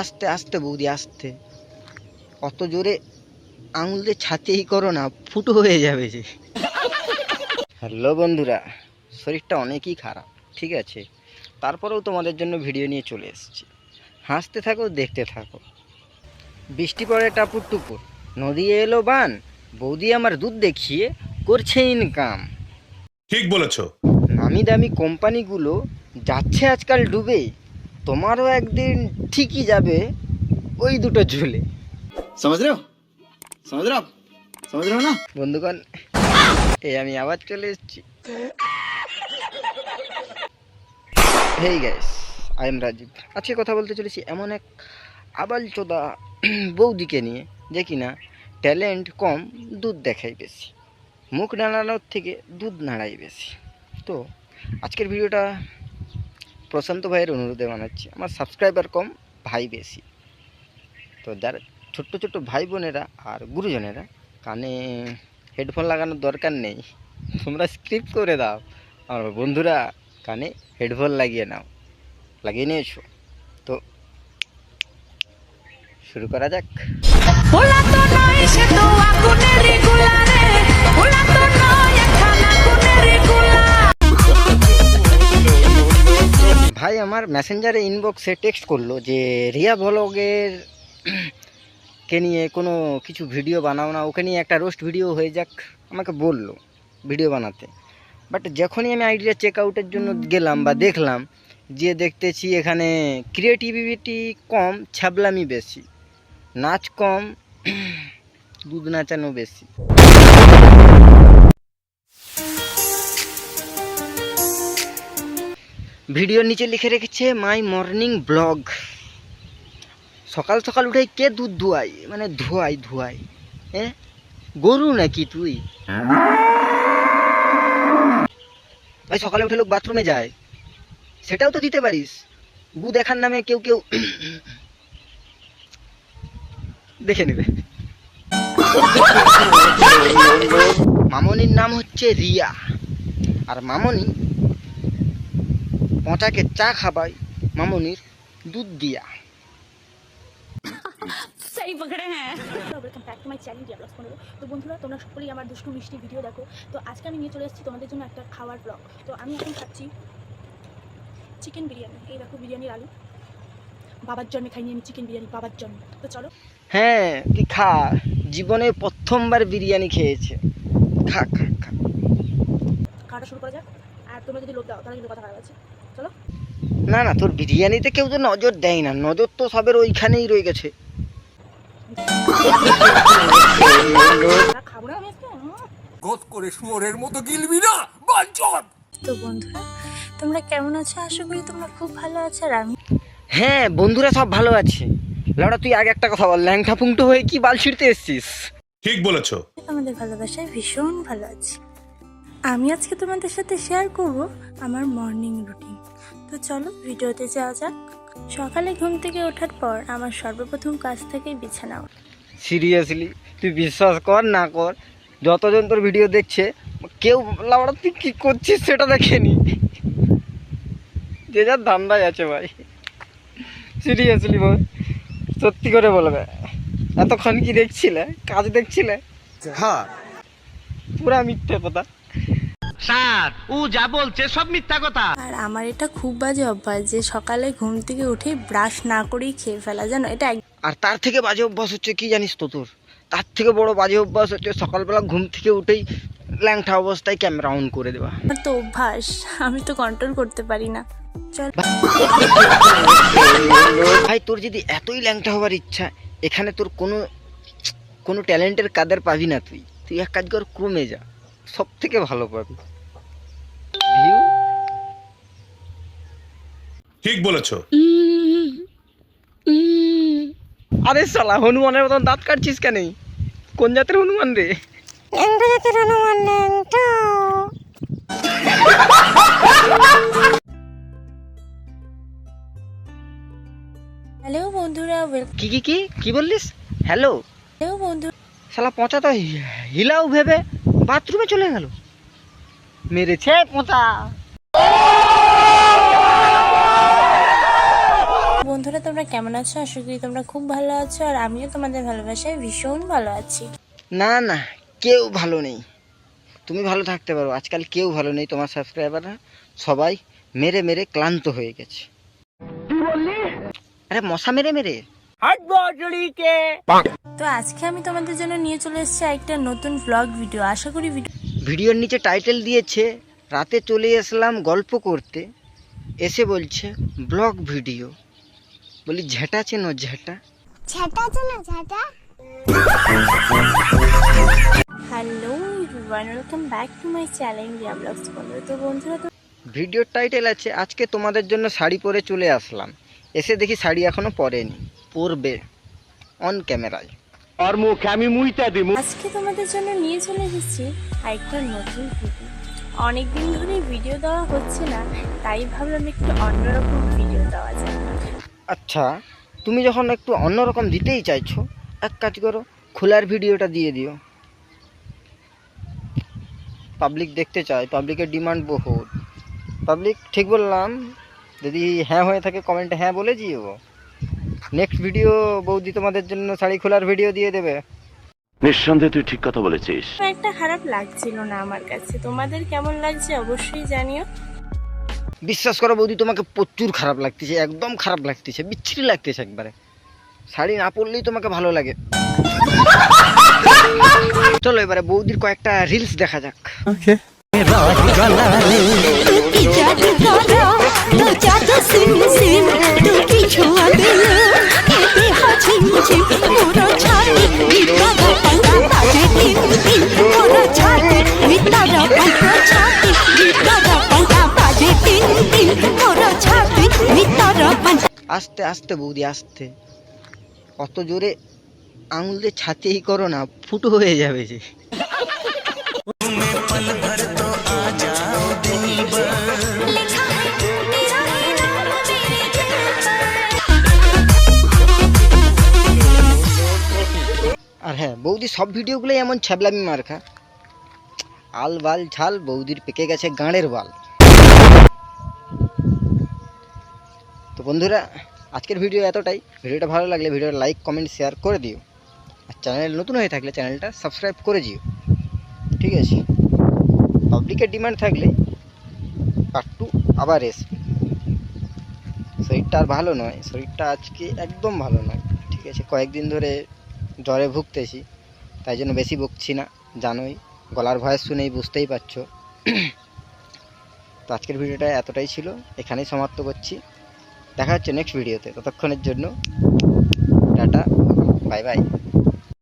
আস্তে আস্তে বৌদি আস্তে, অত জোরে আঙুল দিয়ে ছাতেই করো না, ফুটো হয়ে যাবে যে। হ্যালো বন্ধুরা, শরীরটা অনেকই খারাপ, ঠিক আছে, তারপরেও তোমাদের জন্য ভিডিও নিয়ে চলে এসেছি। হাসতে থাকো, দেখতে থাকো। বৃষ্টি পড়ে টাপুর টুপুর, নদী এলো বান, বৌদি আমার দুধ দেখিয়ে করছে ইনকাম। ঠিক বলেছো। নামি দামি কোম্পানিগুলো যাচ্ছে আজকাল ডুবে, তোমারও একদিন ঠিকই যাবে ওই দুটো ঝুলে। समझ रहे हो ना বন্ধুগণ, এই আমি আবার চলে এসেছি। Hey guys, I'm Rajib. আজকে কথা বলতে চলেছি এমন এক আবাল চোদা বৌদিকে নিয়ে, যে কিনা ট্যালেন্ট কম, দুধ দেখাই বেশি, মুখ নাড়ানোর থেকে দুধ নাড়াই বেশি। তো আজকের ভিডিওটা প্রশান্ত ভাইয়ের অনুরোধে বানাচ্ছি। আমার সাবস্ক্রাইবার কম, ভাই বেশি। তো যারা ছোট্ট ছোট্ট ভাই বোনেরা আর গুরুজনেরা, কানে হেডফোন লাগানোর দরকার নেই, তোমরা স্ক্রিপ্ট করে দাও। আর বন্ধুরা, কানে হেডফোন লাগিয়ে নাও, লাগিয়ে নিয়েছো তো শুরু করা যাক। ভাই আমার মেসেঞ্জারে ইনবক্সে টেক্সট করলো যে রিয়া ভ্লগের কে নিয়ে কোনো কিছু ভিডিও বানাও না, ওকে নিয়ে একটা রোস্ট ভিডিও হয়ে যাক, আমাকে বললো ভিডিও বানাতে। বাট যখনই আমি আইডিয়া চেক আউটের জন্য গেলাম বা দেখলাম, যে দেখতেছি এখানে ক্রিয়েটিভিটি কম, ছ্যাবলামি বেশি, নাচ কম, দুধ নাচানো বেশি। ভিডিওর নিচে লিখে রেখেছে মাই মর্নিং ব্লগ। সকাল সকাল উঠে কে দুধ ধোয়াই, মানে ধোয়াই, হ্যাঁ গরু নাকি তুই? ভাই সকালে উঠে লোক বাথরুমে যায়, সেটাও তো দিতে পারিস। গু দেখার নামে কেউ দেখে নেবে। মামনির নাম হচ্ছে রিয়া, আর মামনি পচাকে চা খাবাই মামনির দুধ দিয়া। सही पकड़े हैं। Welcome back to my channel Riya vlogs 15। তো বন্ধুরা, তোমরা সকলেই আমার দুষ্টু মিষ্টি ভিডিও দেখো। তো আজকে আমি নিয়ে চলে এসেছি তোমাদের জন্য একটা খাওয়ার ব্লগ। তো আমি এখন খাচ্ছি চিকেন বিরিয়ানি। এই দেখো বিরিয়ানির আলু, বাবার জন্মে খাইনি আমি চিকেন বিরিয়ানি, বাবার জন্মে। তো চলো। হ্যাঁ তুই খা, জীবনে প্রথমবার বিরিয়ানি খেয়েছে, খা খা খা। খাওয়াটা শুরু করা যাক। আর তোমরা যদি লোভ দাও তাহলে কিন্তু কথা খারাপ আছে। চলো। না না, তোর বিরিয়ানিতে কেউ তো নজর দেয় না, নজর তো সবের ওইখানেই রয়ে গেছে। খাবো না আমি আজকে। গত করে শুয়োরের মতো গিলবি না বাঞ্চদ। তো বন্ধুরা, তোমরা কেমন আছো? আশা করি তোমরা খুব ভালো আছো। আর আমি হ্যাঁ বন্ধুরা, সব ভালো আছে। লাউডা তুই আগে একটা কথা বল, ল্যাংটা পুংটো হয়ে কি বাল ছিঁড়তে এসছিস? ঠিক বলেছো। তোমাদের ভালোবাসায় ভীষণ ভালো আছি। আমি আজকে তোমাদের সাথে শেয়ার করব আমার মর্নিং রুটিন। তো চলো ভিডিওতে যাওয়া যাক। সকালে ঘুম থেকে ওঠার পর আমার সর্বপ্রথম কাজ থাকে বিছানা। সিরিয়াসলি তুই বিশ্বাস কর না কর, যতজন তোর ভিডিও দেখছে কেউ লাউডা তুই কি করছিস সেটা দেখেনি, যে যার ধান্দায় আছে ভাই। সিরিয়াসলি ভাই, সত্যি করে বলবে, এতক্ষণ কি দেখছিলে? কাজ দেখছিলে? হ্যাঁ, পুরা মিথ্যে কথা। আর আমার এটা খুব বাজে অভ্যাস যে সকালে ঘুম থেকে উঠে ব্রাশ না করেই খেয়ে ফেলা, জানো এটা আর তার থেকে বাজে অভ্যাস হচ্ছে কি জানিস তো, তোর তার থেকে বড় বাজে অভ্যাস হচ্ছে সকালবেলা ঘুম থেকে উঠেই ল্যাংটা অবস্থায় ক্যামেরা অন করে দেওয়া। আমার তো অভ্যাস, আমি তো কন্ট্রোল করতে পারি না। চল ভাই তোর যদি এতই ল্যাংটা হওয়ার ইচ্ছা, এখানে তোর কোনো ট্যালেন্টের কাদের পাবি না। তুই এক কাজ কর, ক্রমে যা, সব থেকে ভালো পাবি ভিউ। ঠিক বলেছো। আরে শালা, হনুমানের মতন দাঁত কাটছিস কেন? কোন জাতের হনুমান রে? হ্যালো বন্ধুরা, কি কি কি কি বললিস? হ্যালো বন্ধু শালা, পচা তো হিলাও ভেবে বাথরুমে চলে গেল, মেরেছে পচা। বন্ধুরা, তোমরা তোমরা কেমন আছো? আশা করি তোমরা খুব ভালো আছো, আর আমিও তোমাদের ভালোবাসায় ভীষণ ভালো আছি। না না, কেউ ভালো নেই। তুমি ভালো থাকতে পারো, আজকাল কেউ ভালো নেই। তোমার সাবস্ক্রাইবাররা সবাই মেরে মেরে ক্লান্ত হয়ে গেছে। আরে মশা মেরে মেরে। তো আজকে আমি তোমাদের জন্য নিয়ে চলে এসেছি একটা নতুন ব্লগ ভিডিও। আশা করি ভিডিওর নিচে টাইটেল দিয়েছে রাতে চলে আসলাম গল্প করতে, এসে বলছে ব্লগ ভিডিও। বলি ঝেঁটা চেনো ঝেঁটা? Hello everyone, welcome back to my channel Riya vlogs বন্ধুরা। তো বন্ধুরা, তো ভিডিওর টাইটেল আছে আজকে তোমাদের জন্য শাড়ি পরে চলে আসলাম, এসে দেখি শাড়ি এখনো পরেনি, পরবে অন ক্যামেরায়। আজকে তোমাদের জন্য নিয়ে চলে এসেছি একটা নতুন ভিডিও। অনেক দিন ধরে ভিডিও দেওয়া হচ্ছে না, তাই ভাবলাম একটু অন্যরকম ভিডিও দেওয়া যায়। আচ্ছা, তুমি যখন একটু অন্যরকম দিতেই চাইছো, এক কাজ করো, খোলার ভিডিওটা দিয়ে দিও। পাবলিক দেখতে চায়, পাবলিকের ডিমান্ড বহুত। পাবলিক ঠিক বললাম? যদি হ্যাঁ হয়ে থাকে কমেন্টে হ্যাঁ বলে দিও। নেক্সট ভিডিও বৌদি তোমাদের জন্য শাড়ি খোলার ভিডিও দিয়ে দেবে। নিঃসন্দেহে তুই ঠিক কথা বলেছিস। তো একটা খারাপ লাগছিল না আমার কাছে, তোমাদের কেমন লাগছে অবশ্যই জানিও। বিশ্বাস করো বৌদি, তোমাকে প্রচুর খারাপ লাগতেছে, একদম খারাপ লাগতেছে, বিচ্ছিরি লাগতেছে একবারে। শাড়ি না পরলেই তোমাকে ভালো লাগে। চলো এবারে বৌদির কয়েকটা রিলস দেখা যাক। আস্তে আস্তে বৌদি আস্তে, অত জোরে আঙুল দিয়ে ছাতেই করো না, ফুটো হয়ে যাবে যে। আর হ্যাঁ, বৌদি সব ভিডিওগুলোই এমন ছ্যাবলামি মার্কা, আল বাল ঝাল, বৌদির পেকে গেছে গাঁড়ের বাল। তো বন্ধুরা, আজকের ভিডিও এতটাই। ভিডিওটা ভালো লাগলে ভিডিওটা লাইক কমেন্ট শেয়ার করে দিও, আর চ্যানেল নতুন হয়ে থাকলে চ্যানেলটা সাবস্ক্রাইব করে দিও, ঠিক আছে? পাবলিকের ডিমান্ড থাকলে পার্ট 2 আবার আসবে। শরীরটা আর ভালো নয়, শরীরটা আজকে একদম ভালো নয়, ঠিক আছে? কয়েকদিন ধরে জ্বরে ভুগতেছি, তাই জন্য বেশি বকছি না, জানোই, গলার ভয়েস শুনেই বুঝতেই পারছো। তো আজকের ভিডিওটা এতটাই ছিল, এখানেই সমাপ্ত করছি। দেখা হচ্ছে নেক্সট ভিডিওতে, ততক্ষণের জন্য টাটা, বাই বাই।